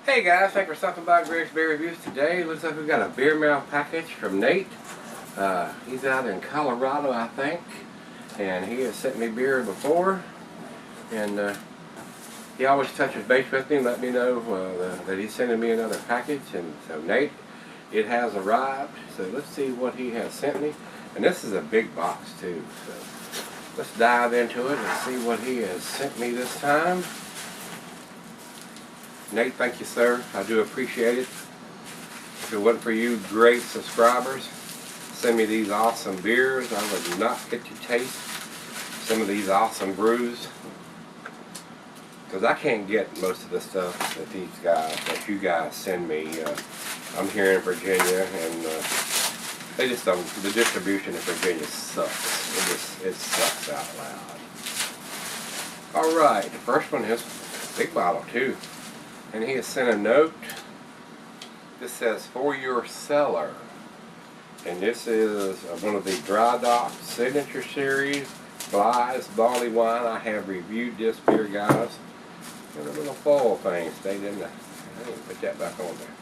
Hey guys, thanks for stopping by Greg's Beer Reviews today. Looks like we got a beer mail package from Nate. He's out in Colorado, I think, and he has sent me beer before, and he always touches base with me and let me know that he's sending me another package. And so Nate, it has arrived, so let's see what he has sent me. And this is a big box too, so let's dive into it and see what he has sent me this time. Nate, thank you, sir. I do appreciate it. If it wasn't for you great subscribers, send me these awesome beers, I would not get to taste some of these awesome brews, because I can't get most of the stuff that you guys send me. I'm here in Virginia, and they just don't. The distribution in Virginia sucks. It sucks out loud. All right, the first one is a big bottle too. And he has sent a note. This says, "For your cellar." And this is one of the Dry Dock Signature Series Bly's Barley Wine. I have reviewed this beer, guys. And a little foil thing stayed in there. I didn't put that back on there.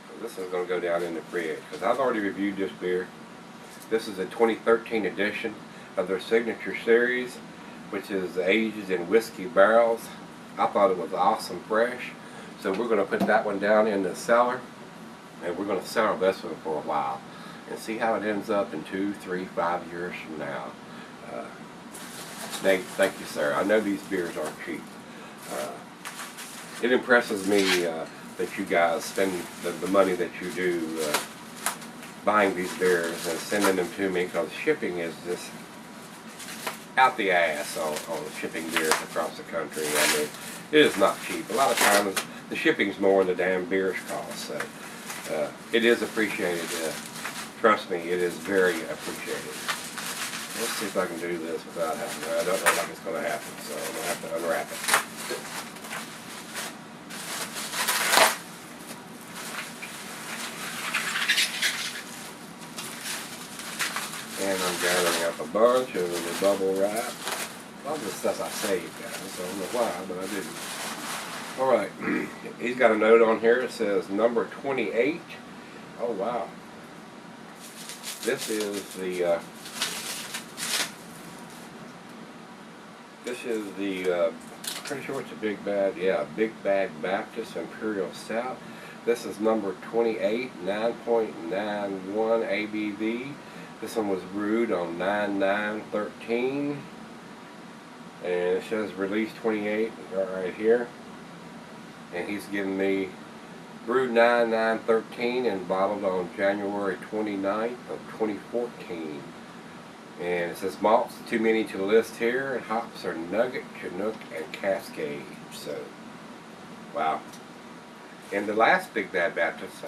So this is going to go down in the fridge, because I've already reviewed this beer. This is a 2013 edition of their Signature Series, which is aged in whiskey barrels. I thought it was awesome fresh. So we're going to put that one down in the cellar, and we're going to cellar this one for a while and see how it ends up in 2, 3, 5 years from now. Nate, thank you, sir. I know these beers aren't cheap. It impresses me that you guys spend the money that you do buying these beers and sending them to me, because shipping is just out the ass on shipping beers across the country. I mean, it is not cheap. A lot of times the shipping's more than the damn beers cost. So it is appreciated. Trust me, it is very appreciated. Let's see if I can do this without having to. I don't know if it's going to happen, so I'm going to have to unwrap it. And I'm gathering up a bunch of the bubble wrap. A lot of the stuff I saved, guys. I don't know why, but I didn't. Alright, he's got a note on here. It says number 28. Oh, wow. This is the pretty sure it's a Big Bad, yeah, Big Bag Baptist Imperial Stout. This is number 28, 9.91 ABV. This one was brewed on 9/9/13, and it says release 28 right here. And he's giving me brewed 9/9/13 and bottled on January 29th of 2014. And it says malts too many to list here, and hops are Nugget, Chinook, and Cascade. So, wow. And the last Big Bad Baptist,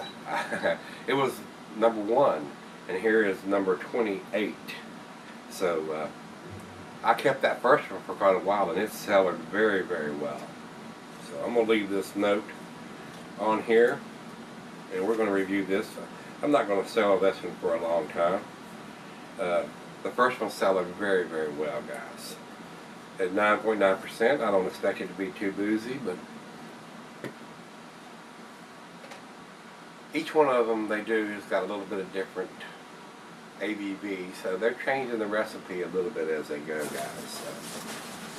it was number 1. And here is number 28. So I kept that first one for quite a while, and it's cellared very, very well. So I'm going to leave this note on here, and we're going to review this. I'm not going to sell this one for a long time. The first one cellared very, very well, guys. At 9.9%, I don't expect it to be too boozy, but each one of them they do has got a little bit of different ABV, so they're changing the recipe a little bit as they go, guys. So,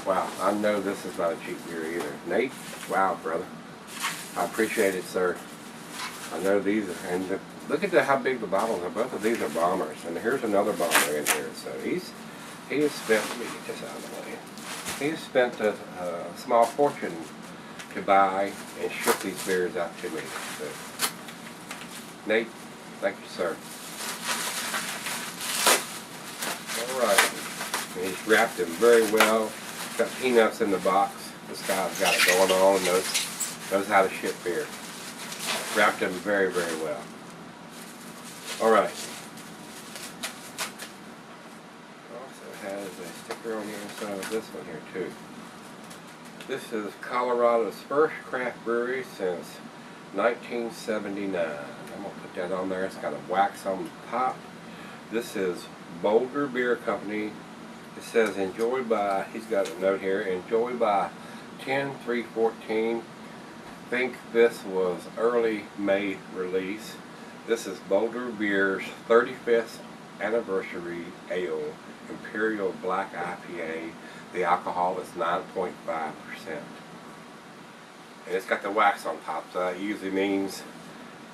wow, I know this is not a cheap beer either. Nate, wow, brother. I appreciate it, sir. I know these are, and look at how big the bottles are. Both of these are bombers, and here's another bomber in here. So he has spent, let me get this out of the way. He has spent a small fortune to buy and ship these beers out to me. So, Nate, thank you, sir. Alright, and he's wrapped them very well. Got peanuts in the box. This guy's got it going on and knows how to ship beer. Wrapped them very, very well. Alright. Also has a sticker on the inside of this one here too. This is Colorado's first craft brewery since 1979. I'm going to put that on there. It's got a wax on the top. This is Boulder Beer Company It says enjoyed by, he's got a note here, enjoyed by 10/3/14. Think this was early May release. This is Boulder Beer's 35th anniversary ale, Imperial Black IPA. The alcohol is 9.5%. And it's got the wax on top, so that usually means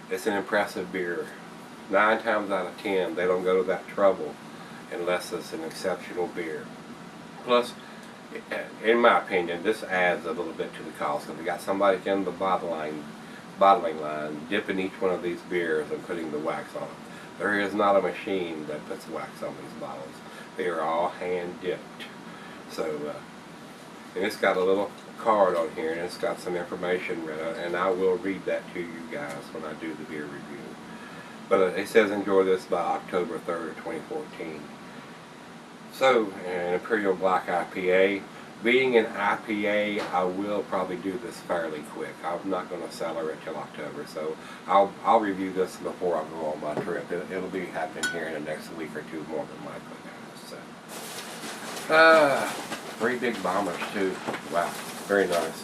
it's an impressive beer. 9 times out of 10, they don't go to that trouble unless it's an exceptional beer. Plus, in my opinion, this adds a little bit to the cost. If we got somebody in the bottling line dipping each one of these beers and putting the wax on them. There is not a machine that puts wax on these bottles. They are all hand dipped. So, and it's got a little card on here, and it's got some information read on it, and I will read that to you guys when I do the beer review. But it says enjoy this by October 3rd, 2014. So, an Imperial Black IPA. Being an IPA, I will probably do this fairly quick. I'm not going to cellar it till October, so I'll review this before I go on my trip. It'll be happening here in the next week or two, more than likely, guys. So, 3 big bombers too. Wow, very nice.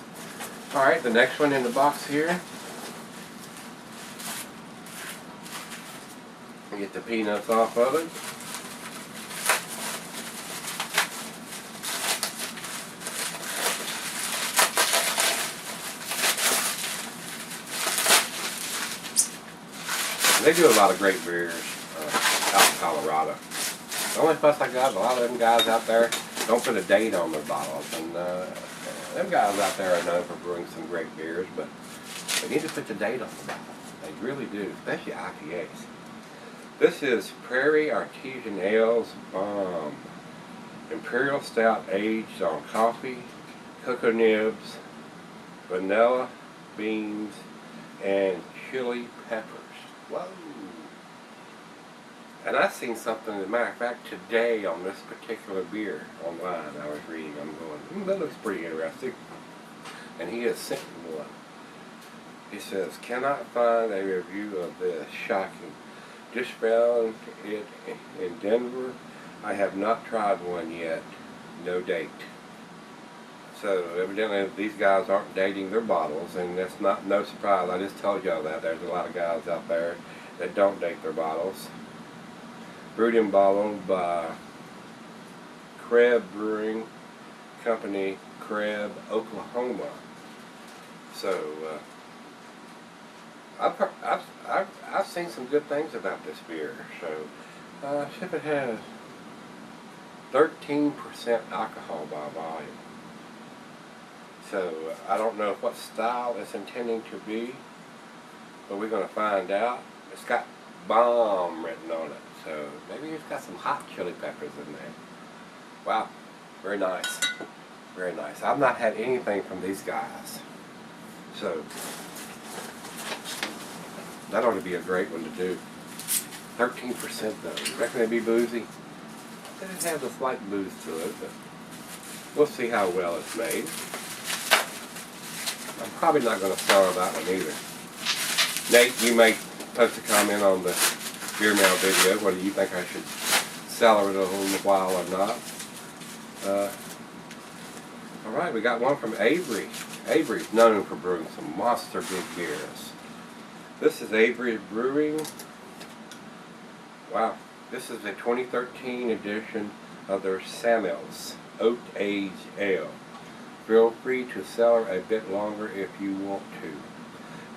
All right, the next one in the box here. Get the peanuts off of it. They do a lot of great beers out in Colorado. The only fuss I got, a lot of them guys out there don't put a date on their bottles, and them guys out there are known for brewing some great beers, but they need to put the date on the bottle. They really do, especially IPAs. This is Prairie Artesian Ales Bomb. Imperial Stout aged on coffee, cocoa nibs, vanilla beans, and chili peppers. Whoa! And I seen something, as a matter of fact, today on this particular beer online. I was reading, I'm going, that looks pretty interesting. And he has sent me one. He says, cannot find a review of this. Shocking. Just found it in Denver. I have not tried one yet. No date. So evidently these guys aren't dating their bottles, and that's no surprise. I just told y'all that. There's a lot of guys out there that don't date their bottles. Brewed and bottled by Kreb Brewing Company, Kreb, Oklahoma. So I've seen some good things about this beer. So it has 13% alcohol by volume. So I don't know what style it's intending to be, but we're going to find out. It's got bomb written on it, so maybe it's got some hot chili peppers in there. Wow, very nice, very nice. I've not had anything from these guys, so that ought to be a great one to do. 13% though. You reckon it'd be boozy? It has a slight booze to it, but we'll see how well it's made. I'm probably not going to sell that one either. Nate, you may post a comment on the beer mail video whether you think I should cellar it a little while or not. Alright, we got one from Avery. Avery's known for brewing some monster big beers. This is Avery Brewing. Wow, this is a 2013 edition of their Samuel's Oat Aged Ale. Feel free to cellar a bit longer if you want to.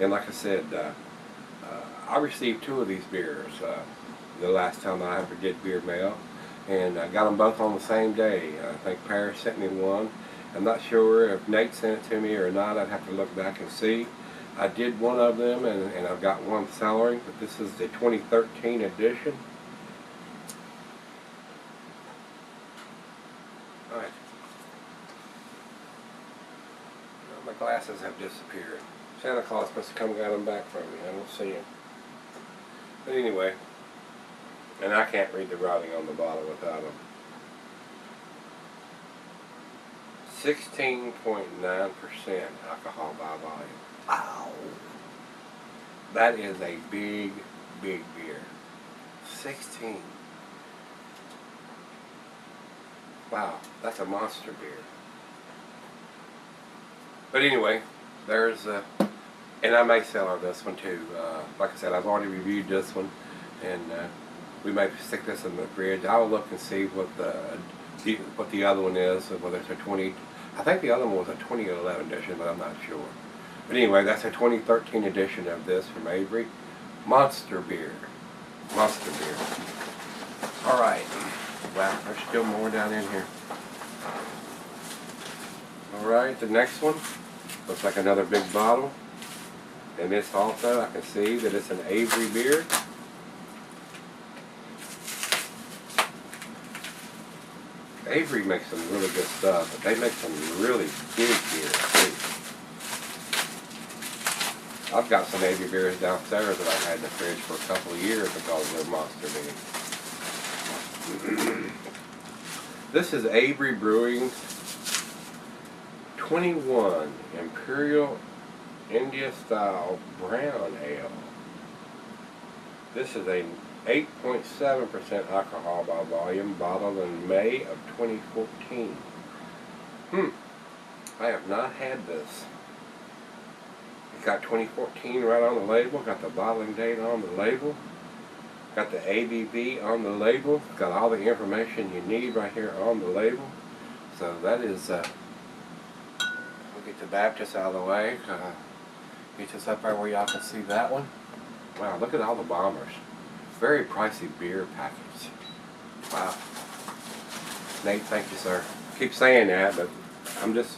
And like I said, I received 2 of these beers the last time I ever did beer mail, and I got them both on the same day. I think Paris sent me one. I'm not sure if Nate sent it to me or not. I'd have to look back and see. I did one of them, and I've got one cellaring, but this is the 2013 edition. Alright. My glasses have disappeared. Santa Claus must have come and got them back from me. I don't see them. But anyway, and I can't read the writing on the bottle without them. 16.9% alcohol by volume. Wow. That is a big, big beer. 16. Wow, that's a monster beer. But anyway, there's and I may sell her this one too. Like I said, I've already reviewed this one, and we may stick this in the fridge. I'll look and see what the other one is, whether it's a 20. I think the other one was a 2011 edition, but I'm not sure. But anyway, that's a 2013 edition of this from Avery. Monster beer. Monster beer. All right. Wow, there's still more down in here. All right, the next one looks like another big bottle. And this also, I can see that it's an Avery beer. Avery makes some really good stuff, but they make some really big beers too. I've got some Avery beers downstairs that I've had in the fridge for a couple of years because they're monster big. This is Avery Brewing 21 Imperial India Style Brown Ale. This is a 8.7% alcohol by volume, bottled in May of 2014. I have not had this. It's got 2014 right on the label, got the bottling date on the label, got the ABV on the label, got all the information you need right here on the label. So that is, we'll get the Baptist out of the way. Get this up there where y'all can see that one. Wow, look at all the bombers. Very pricey beer package. Wow. Nate, thank you, sir. Keep saying that, but I'm just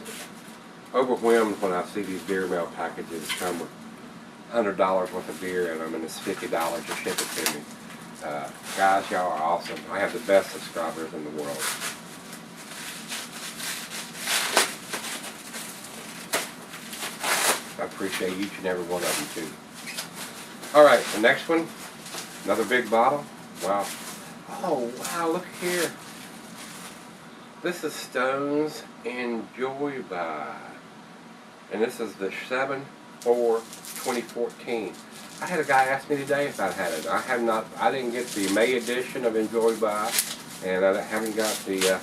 overwhelmed when I see these beer mail packages come with $100 worth of beer in them, and it's $50 to ship it to me. Guys, y'all are awesome. I have the best subscribers in the world. I appreciate each and every one of them too. Alright, the next one, another big bottle. Wow. Oh wow, look here. This is Stone's Enjoy By. And this is the 7/4/2014. I had a guy ask me today if I had it. I didn't get the May edition of Enjoy By, and I haven't got the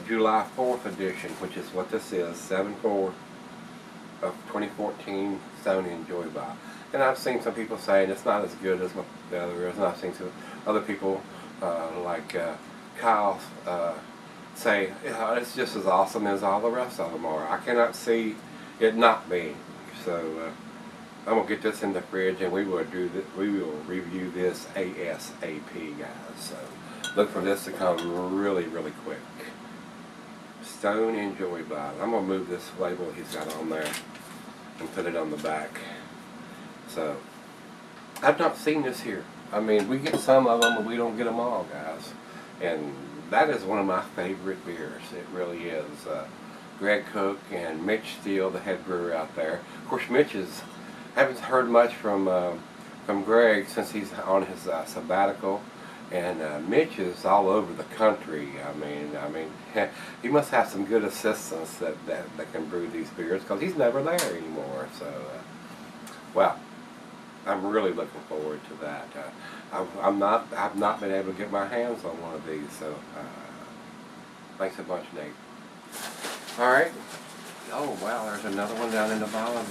July 4th edition, which is what this is, 7/4 of 2014 Stone Enjoy By. And I've seen some people saying it's not as good as what the other is, and I've seen some other people like Kyle say, yeah, it's just as awesome as all the rest of them are. I cannot see it not being. So I'm gonna get this in the fridge, and we will review this ASAP, guys. So look for this to come really, really quick. Stone Enjoy By. I'm gonna move this label he's got on there and put it on the back. So I've not seen this here. I mean, we get some of them, but we don't get them all, guys. And that is one of my favorite beers. It really is. Greg Cook and Mitch Steele, the head brewer out there. Of course, haven't heard much from Greg since he's on his sabbatical, and Mitch is all over the country. I mean, he must have some good assistants that can brew these beers, because he's never there anymore. So, well, I'm really looking forward to that. I've not been able to get my hands on one of these, so thanks a bunch, Nate. All right. Oh wow, there's another one down in the bottom.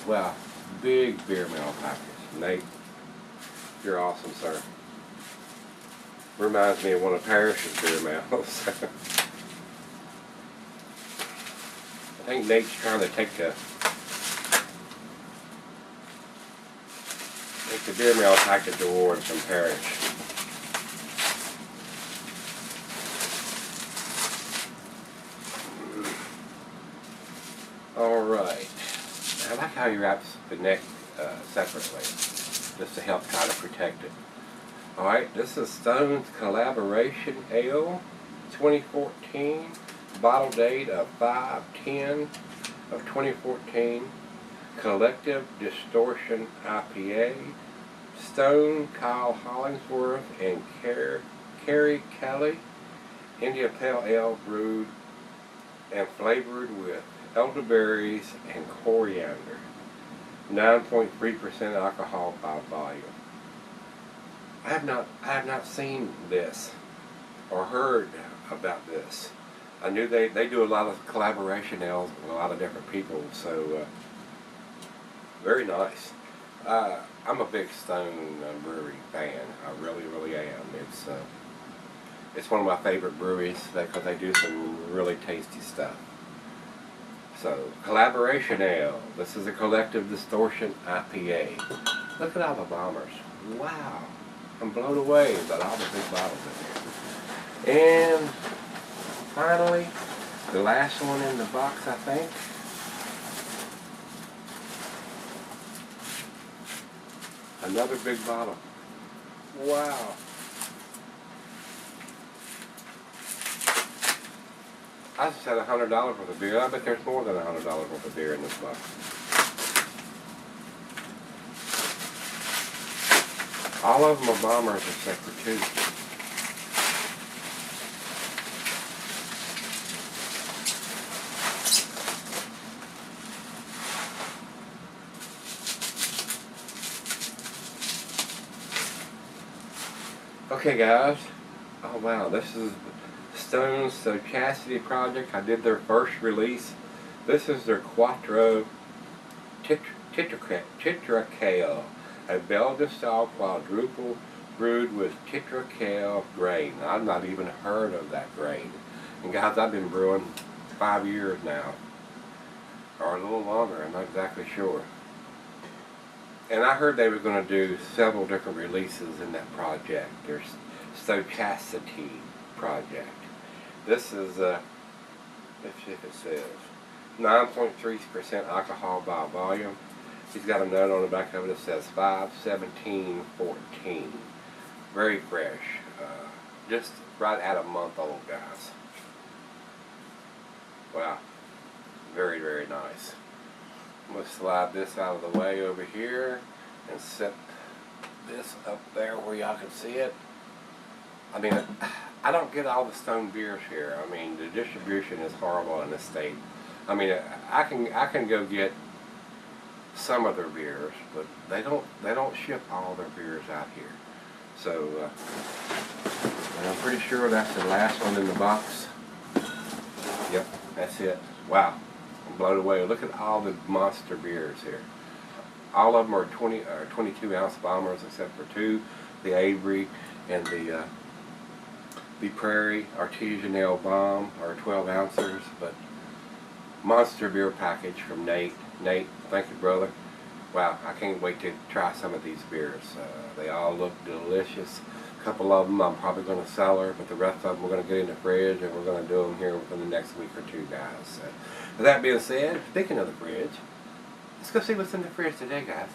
Wow, big beer mail package. Nate, you're awesome, sir. Reminds me of one of Parrish's beer mails. I think Nate's trying to take the beer mail package award from Parrish. Alright. I like how he wraps the neck separately, just to help try to protect it. Alright, this is Stone's Collaboration Ale 2014. Bottle date of 5/10 of 2014. Collective Distortion IPA. Stone, Kyle Hollingsworth, and Carrie Kelly. India Pale Ale brewed and flavored with elderberries and coriander. 9.3% alcohol by volume. I have not seen this. or heard about this. I knew they do a lot of collaboration ales with a lot of different people, so very nice. I'm a big Stone Brewery fan. I really, really am. It's one of my favorite breweries because they do some really tasty stuff. So, Collaboration Ale. This is a Collective Distortion IPA. Look at all the bombers. Wow. I'm blown away by all the big bottles in here. And finally, the last one in the box, I think. Another big bottle. Wow. I just had $100 worth of beer. I bet there's more than $100 worth of beer in this box. All of them are bombers except for two. Okay guys, oh wow, this is Stone's Stochasticity project. I did their first release. This is their Quattro Tetracale, a Belgian style quadruple brewed with Tetracale grain. I've not even heard of that grain. And guys, I've been brewing 5 years now, or a little longer, I'm not exactly sure. And I heard they were going to do several different releases in that project. Their Stochasticity project. This is, let's see if it says, 9.3% alcohol by volume. He's got a note on the back of it that says 5/17/14. Very fresh. Just right at a month old, guys. Wow. Very, very nice. I'm going to slide this out of the way over here and set this up there where y'all can see it. I mean, I don't get all the Stone beers here. I mean, the distribution is horrible in this state. I mean, I can go get some of their beers, but they don't ship all their beers out here. So, and I'm pretty sure that's the last one in the box. Yep, that's it. Wow. I'm blown away. Look at all the monster beers here. All of them are 22 ounce bombers except for two, the Avery and the Prairie Artesian Ale Bomb are 12 ounces, but monster beer package from Nate. Nate, thank you, brother. Wow, I can't wait to try some of these beers. They all look delicious. A couple of them I'm probably going to cellar, but the rest of them we're going to get in the fridge, and we're going to do them here within the next week or two, guys. With that being said, speaking of the fridge, let's go see what's in the fridge today, guys.